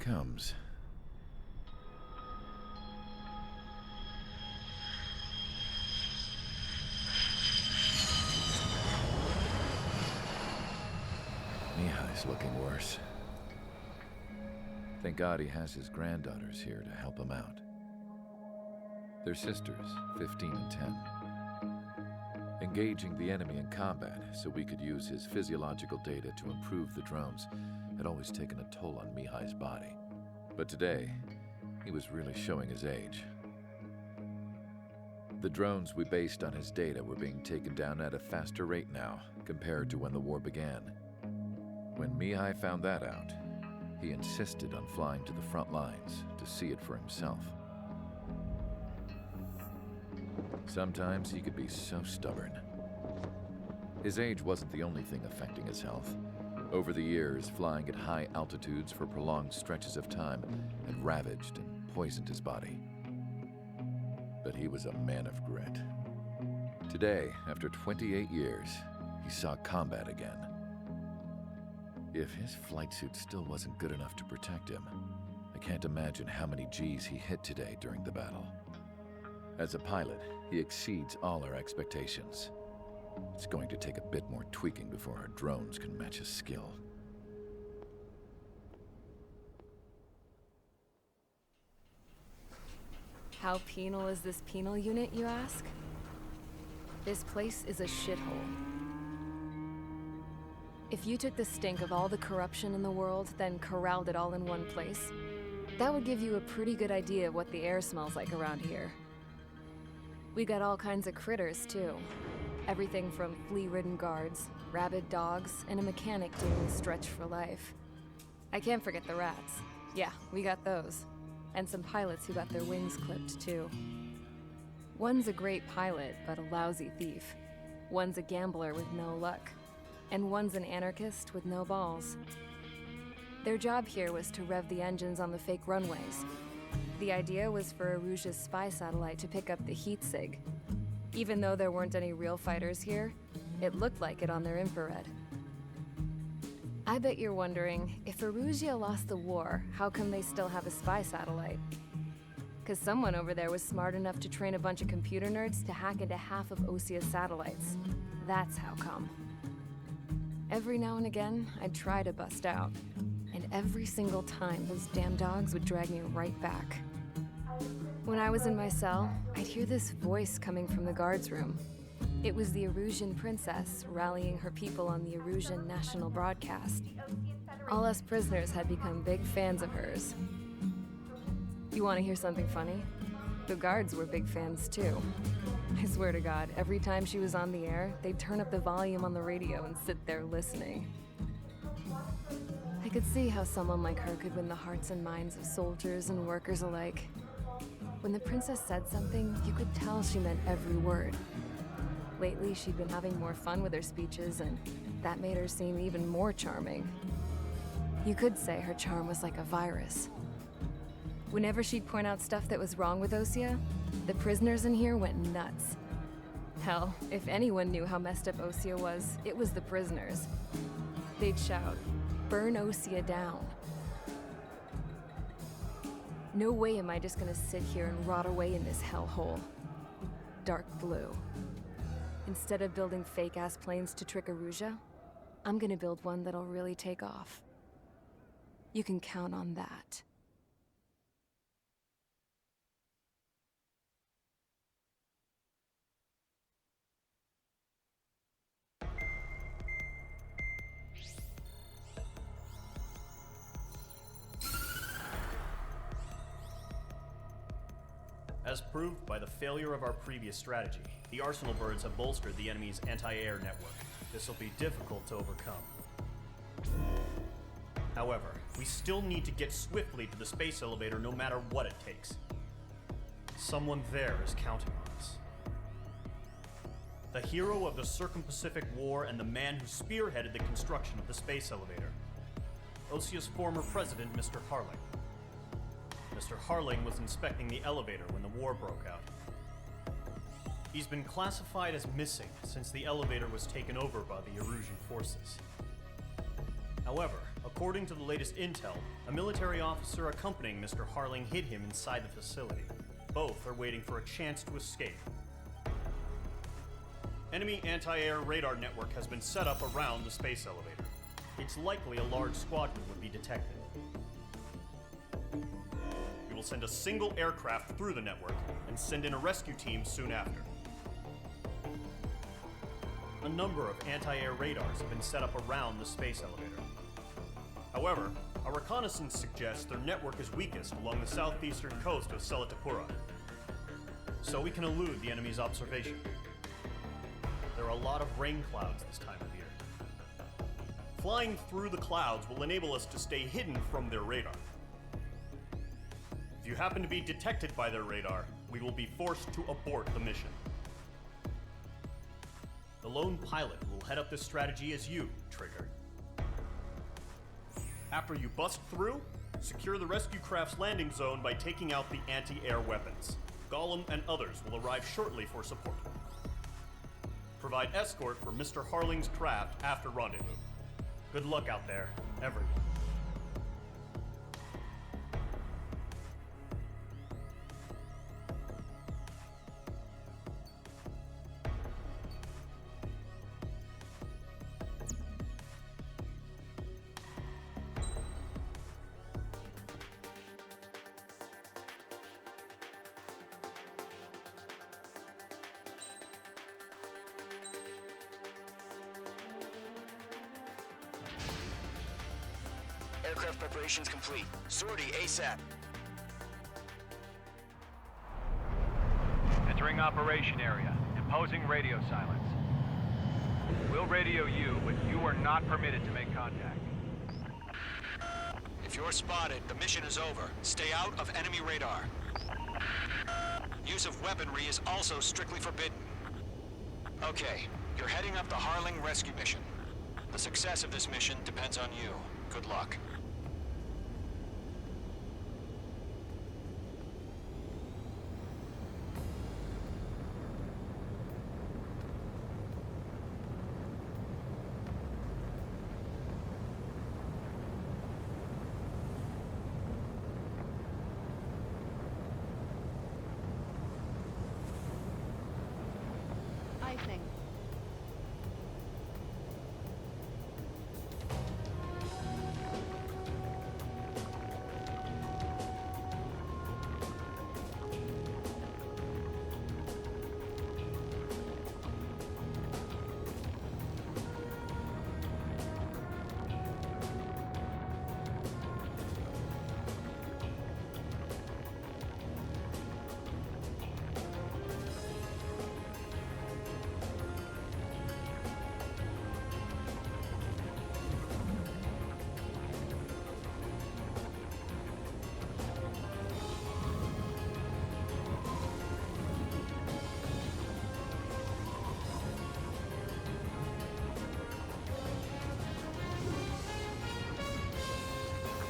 comes. Mihai's looking worse. Thank God he has his granddaughters here to help him out. They're sisters, 15 and 10. Engaging the enemy in combat so we could use his physiological data to improve the drones had always taken a toll on Mihai's body. But today, he was really showing his age. The drones we based on his data were being taken down at a faster rate now compared to when the war began. When Mihai found that out, he insisted on flying to the front lines to see it for himself. Sometimes he could be so stubborn. His age wasn't the only thing affecting his health. Over the years, flying at high altitudes for prolonged stretches of time had ravaged and poisoned his body. But he was a man of grit. Today, after 28 years, he saw combat again. If his flight suit still wasn't good enough to protect him, I can't imagine how many Gs he hit today during the battle. As a pilot, he exceeds all our expectations. It's going to take a bit more tweaking before our drones can match his skill. How penal is this penal unit, you ask? This place is a shithole. If you took the stink of all the corruption in the world, then corralled it all in one place, that would give you a pretty good idea of what the air smells like around here. We got all kinds of critters, too. Everything from flea-ridden guards, rabid dogs, and a mechanic doing the stretch for life. I can't forget the rats. Yeah, we got those. And some pilots who got their wings clipped, too. One's a great pilot, but a lousy thief. One's a gambler with no luck. And one's an anarchist with no balls. Their job here was to rev the engines on the fake runways. The idea was for Aruja's spy satellite to pick up the heat sig. Even though there weren't any real fighters here, it looked like it on their infrared. I bet you're wondering, if Aruja lost the war, how come they still have a spy satellite? 'Cause someone over there was smart enough to train a bunch of computer nerds to hack into half of Osia's satellites. That's how come. Every now and again, I'd try to bust out. And every single time, those damn dogs would drag me right back. When I was in my cell, I'd hear this voice coming from the guards room. It was the Arusian princess rallying her people on the Arusian national broadcast. All us prisoners had become big fans of hers. You want to hear something funny? The guards were big fans too. I swear to God, every time she was on the air, they'd turn up the volume on the radio and sit there listening. I could see how someone like her could win the hearts and minds of soldiers and workers alike. When the princess said something, you could tell she meant every word. Lately, she'd been having more fun with her speeches, and that made her seem even more charming. You could say her charm was like a virus. Whenever she'd point out stuff that was wrong with Osia, the prisoners in here went nuts. Hell, if anyone knew how messed up Osia was, it was the prisoners. They'd shout, "Burn Osia down." No way am I just gonna sit here and rot away in this hellhole. Dark blue. Instead of building fake-ass planes to trick Aruja, I'm gonna build one that'll really take off. You can count on that. As proved by the failure of our previous strategy, the Arsenal birds have bolstered the enemy's anti-air network. This will be difficult to overcome. However, we still need to get swiftly to the space elevator no matter what it takes. Someone there is counting on us. The hero of the Circum-Pacific War and the man who spearheaded the construction of the space elevator. Osia's former president, Mr. Harling. Mr. Harling was inspecting the elevator when the war broke out. He's been classified as missing since the elevator was taken over by the Erusian forces. However, According to the latest intel, a military officer accompanying Mr. Harling hid him inside the facility. Both are waiting for a chance to escape. Enemy anti-air radar network has been set up around the space elevator. It's likely a large squadron would be detected. We will send a single aircraft through the network and send in a rescue team soon after. A number of anti-air radars have been set up around the space elevator. However, our reconnaissance suggests their network is weakest along the southeastern coast of Selatapura, so we can elude the enemy's observation. There are a lot of rain clouds this time of year. Flying through the clouds will enable us to stay hidden from their radar. If you happen to be detected by their radar, we will be forced to abort the mission. The lone pilot who will head up this strategy is you, Trigger. After you bust through, secure the rescue craft's landing zone by taking out the anti-air weapons. Gollum and others will arrive shortly for support. Provide escort for Mr. Harling's craft after rendezvous. Good luck out there, everyone. Aircraft preparations complete. Sortie ASAP. Entering operation area. Imposing radio silence. We'll radio you, but you are not permitted to make contact. If you're spotted, the mission is over. Stay out of enemy radar. Use of weaponry is also strictly forbidden. Okay, you're heading up the Harling rescue mission. The success of this mission depends on you. Good luck. Icing.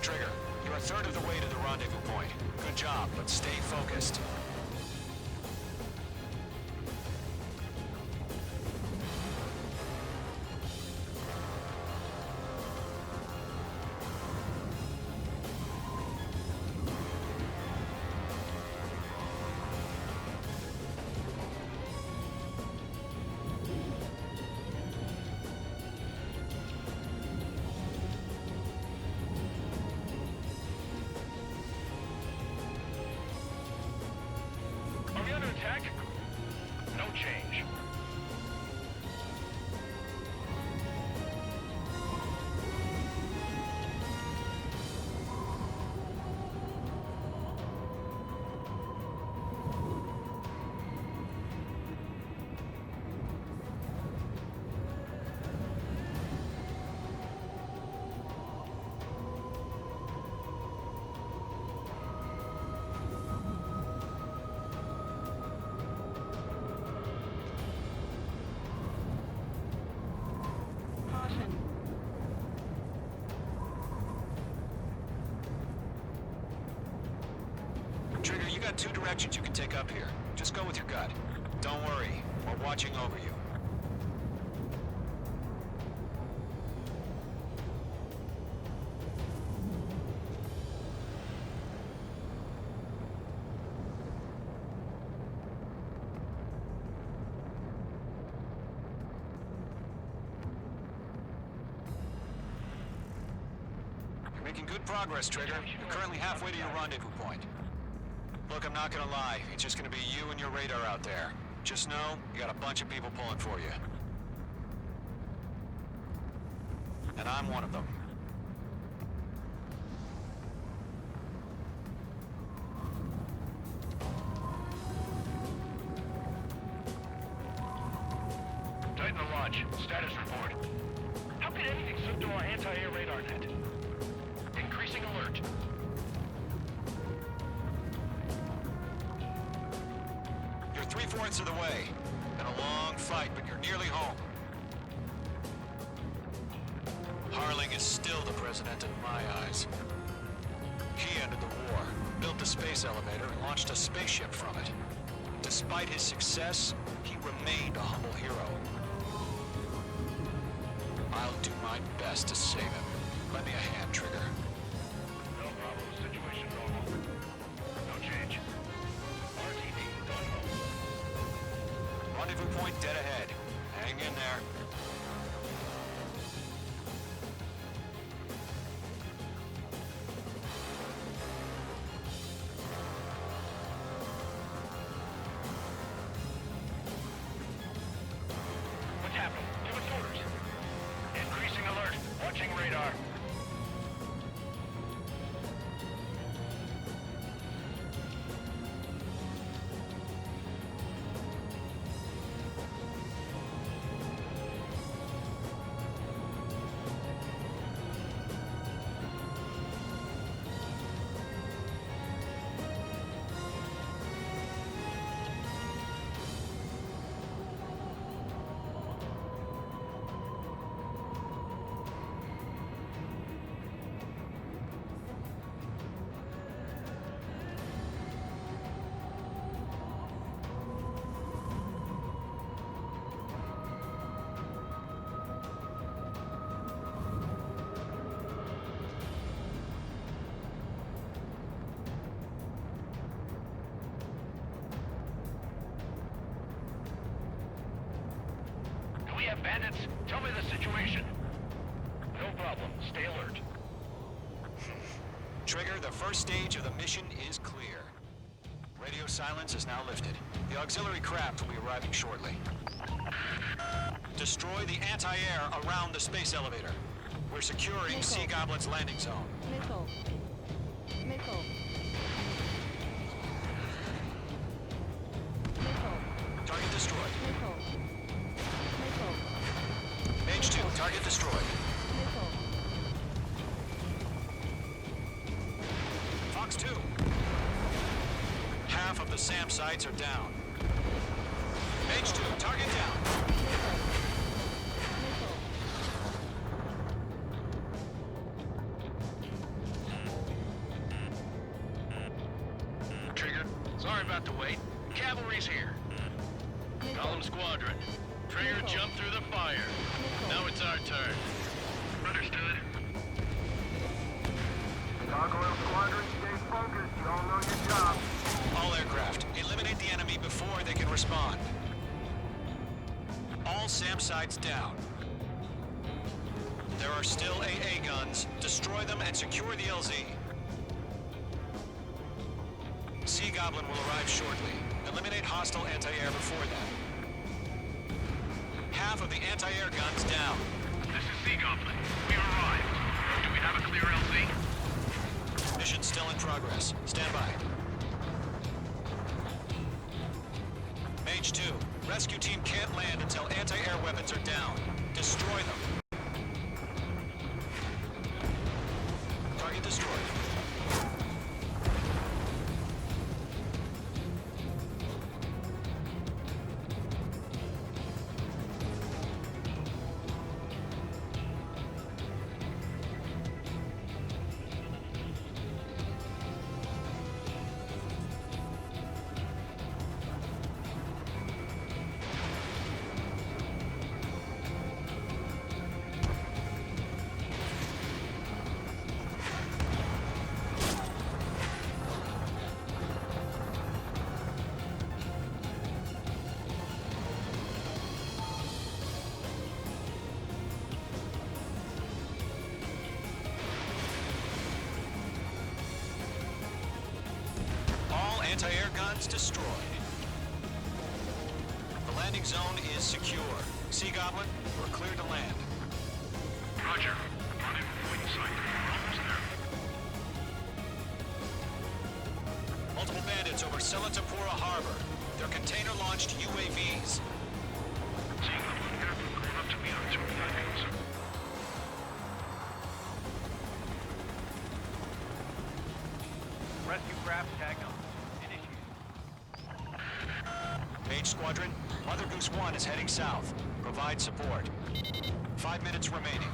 Trigger, you're a third of the way to the rendezvous point. Good job, but stay focused. Are we under attack? No change. Caution. Trigger, you got two directions you can take up here. Just go with your gut. Don't worry, we're watching over you. Making good progress, Trigger. You're currently halfway to your rendezvous point. Look, I'm not gonna lie. It's just gonna be you and your radar out there. Just know, you got a bunch of people pulling for you. And I'm one of them. Titan the launch. Status report. How can anything slip through our anti-air radar net? Increasing alert. You're 3/4 of the way. Been a long fight, but you're nearly home. Harling is still the president in my eyes. He ended the war, built the space elevator, and launched a spaceship from it. Despite his success, he remained a humble hero. I'll do my best to save him. Lend me a hand, Trigger. No problem. Situation normal. No change. RTD done home. Rendezvous point dead ahead. Hang in there. What's happening? Give us orders. Increasing alert. Watching radar. Do we have bandits? Tell me the situation. No problem. Stay alert. Trigger, the first stage of the mission is clear. Radio silence is now lifted. The auxiliary craft will be arriving shortly. Destroy the anti-air around the space elevator. We're securing Sea Goblin's landing zone. Missile. Missile. Missile. Target destroyed. Missile. Missile. Mage 2, target destroyed. Missile. Fox 2. Half of the SAM sites are down. Mage 2, target down. Trigger, sorry about the wait. Cavalry's here. Call them squadron. Trigger jumped through the fire. Now it's our turn. Understood. Gargoyle Squadron, stay focused. You all know your job. All aircraft, eliminate the enemy before they can respond. All SAM sites down. There are still AA guns. Destroy them and secure the LZ. Sea Goblin will arrive shortly. Eliminate hostile anti-air before that. Half of the anti-air guns down. This is Sea Goblin. We arrived. Do we have a clear LZ? Mission still in progress. Stand by. Mage 2, rescue team can't land until anti-air weapons are down. Destroy them. Target destroyed. Anti-air guns destroyed. The landing zone is secure. Sea Goblin, we're clear to land. Roger. Rendezvous point in sight. Almost there. Multiple bandits over Selatapura Harbor. They're container-launched UAVs. Seeing the one airfield going up to me on 29 meters. Rescue craft tagged on. Initiated. Mage Squadron, Mother Goose 1 is heading south. Provide support. 5 minutes remaining.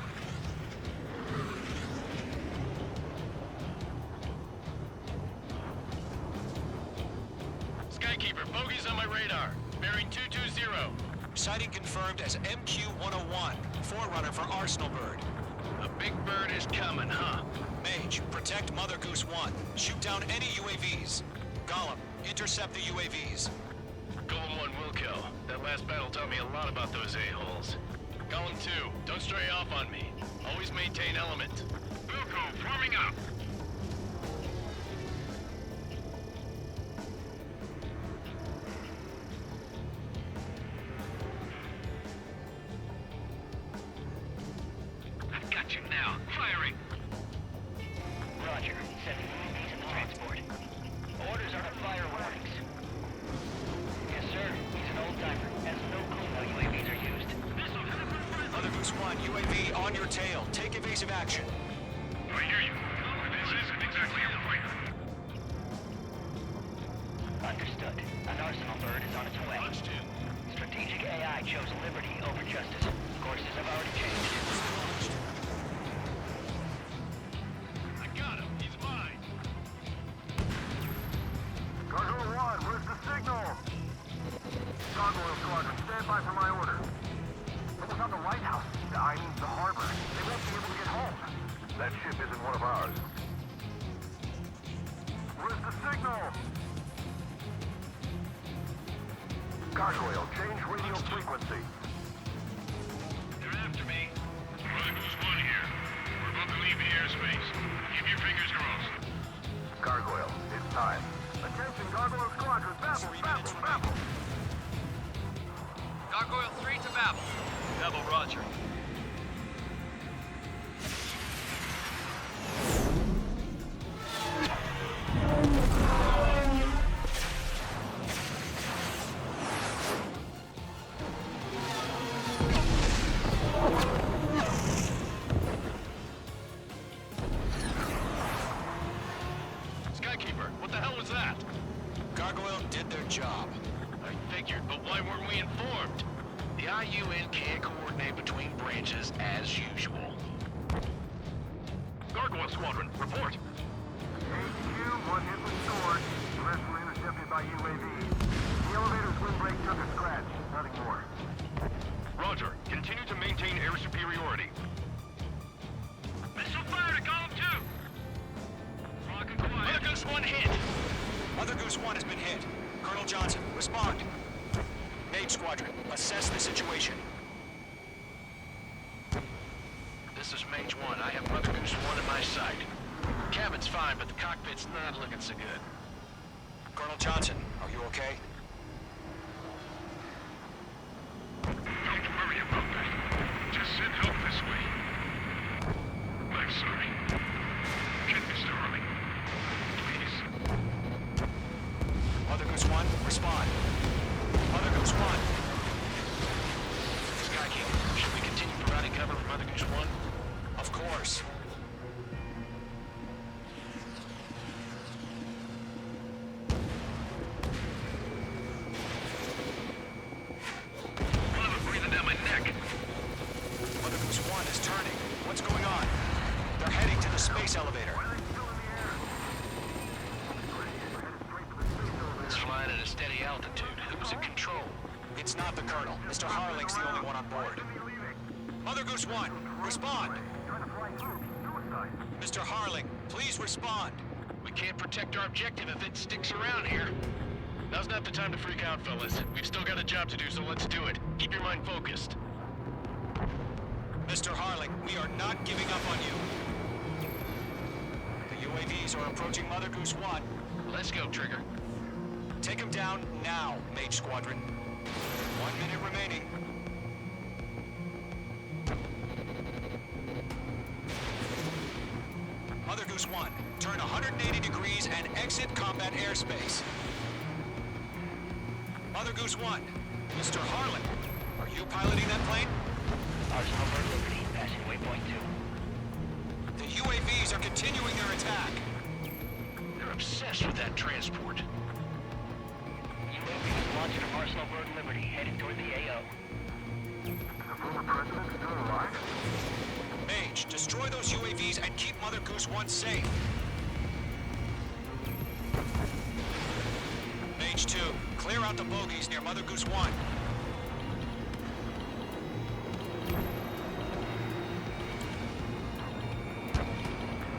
Skykeeper, bogey's on my radar. Bearing 220. Sighting confirmed as MQ-101, forerunner for Arsenal Bird. A big bird is coming, huh? Mage, protect Mother Goose 1. Shoot down any UAVs. Gollum, intercept the UAVs. Golem 1 will kill. That last battle taught me a lot about those a-holes. Golem 2, don't stray off on me. Always maintain element. Wilco, forming up! I've got you now. Firing! Roger. Sending UAVs in the transport. Orders are to fire warnings. Yes, sir. He's an old-timer. Has no clue how UAVs are used. Mother Goose 1, UAV on your tail. Take evasive action. I hear you. This isn't exactly a fighter. Understood. An Arsenal Bird is on its way. Strategic AI chose liberty over justice. Courses have already changed. I got him. He's mine. Gargoyle 1, where's the signal? Gargoyle Squadron, stand by for my order. It was on the lighthouse. I mean the harbor. They won't be able to get home. That ship isn't one of ours. Where's the signal? Gargoyle, change radio frequency. They're after me. Mother Goose 1 here. We're about to leave the airspace. Keep your fingers crossed. Gargoyle, it's time. Attention, Gargoyle Squadron, babble, babble, babble. Gargoyle 3 to Babel. Double Roger. Skykeeper, what the hell was that? Gargoyle did their job. I figured, but why weren't we informed? The IUN can't coordinate between branches as usual. Gargoyle Squadron, report. HQ, one hit was stored. The rest were intercepted by UAV. The elevator's windbreak took a scratch. Nothing more. Roger. Continue to maintain air superiority. Missile fire to Golem 2! Rock and quiet. Mother Goose 1 hit! Mother Goose 1 has been hit. Colonel Johnson, respond. Mage Squadron, assess the situation. This is Mage 1. I have Mother Goose 1 in my sight. Cabin's fine, but the cockpit's not looking so good. Colonel Johnson, are you okay? Don't worry about that. Just send help this way. I'm sorry. Get Mr. Harley. Please. Mother Goose 1, respond. Mother Goose 1. Skykeeper, should we continue providing cover for Mother Goose 1? Of course. Feel it breathing down my neck. Mother Goose 1 is turning. What's going on? They're heading to the space elevator. It's flying at a steady altitude. Who's in control? It's not the Colonel. Mr. Harling's the only one on board. Mother Goose 1, respond. Mr. Harling, please respond. We can't protect our objective if it sticks around here. Now's not the time to freak out, fellas. We've still got a job to do, so let's do it. Keep your mind focused. Mr. Harling, we are not giving up on you. The UAVs are approaching Mother Goose 1. Let's go, Trigger. Take him down now, Mage Squadron. 1 minute remaining. Mother Goose 1, turn 180 degrees and exit combat airspace. Mother Goose 1, Mr. Harlan, are you piloting that plane? Arsenal Bird Liberty, passing waypoint 2. The UAVs are continuing their attack. They're obsessed with that transport. UAV is launching from Arsenal Bird Liberty, heading toward the AO. The former president still alive? Mage, destroy those UAVs and keep Mother Goose 1 safe. Mage 2, clear out the bogies near Mother Goose 1.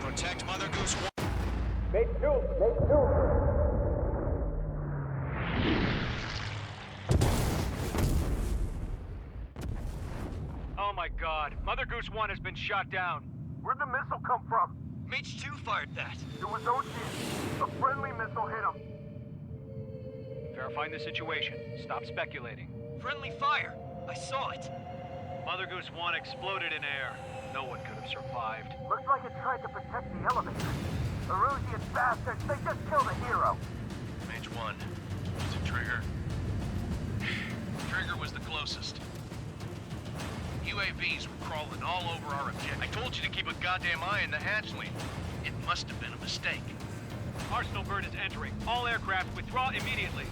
Protect Mother Goose 1. Oh my god, Mother Goose 1 has been shot down. Where'd the missile come from? Mage 2 fired that. It was Ocean. A friendly missile hit him. Verifying the situation. Stop speculating. Friendly fire. I saw it. Mother Goose 1 exploded in air. No one could have survived. Looks like it tried to protect the elevator. Erusian bastards, they just killed a hero. Mage 1. Was it Trigger? Trigger was the closest. UAVs were crawling all over our objective. I told you to keep a goddamn eye in the hatchling. It must have been a mistake. Arsenal Bird is entering. All aircraft withdraw immediately.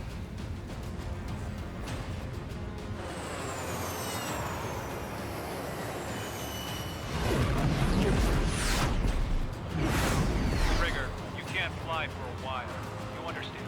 Trigger, you can't fly for a while. You understand?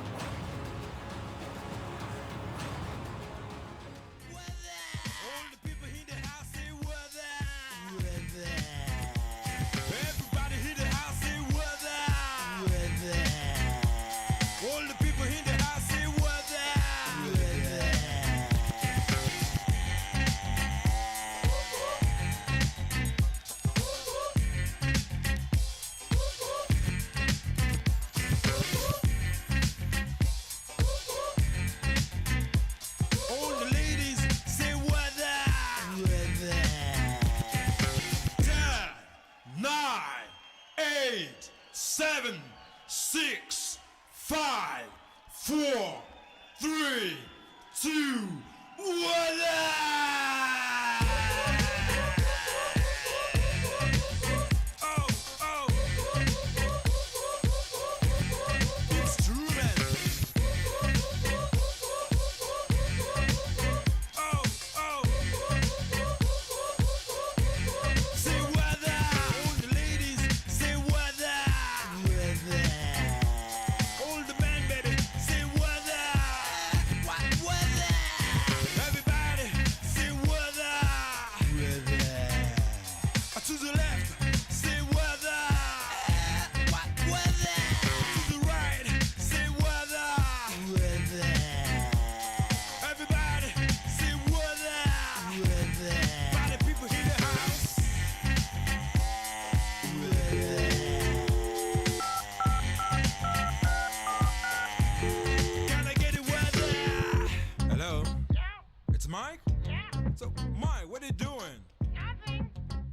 Mike? Yeah. So, Mike, what are you doing? Nothing.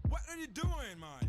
What are you doing, Mike?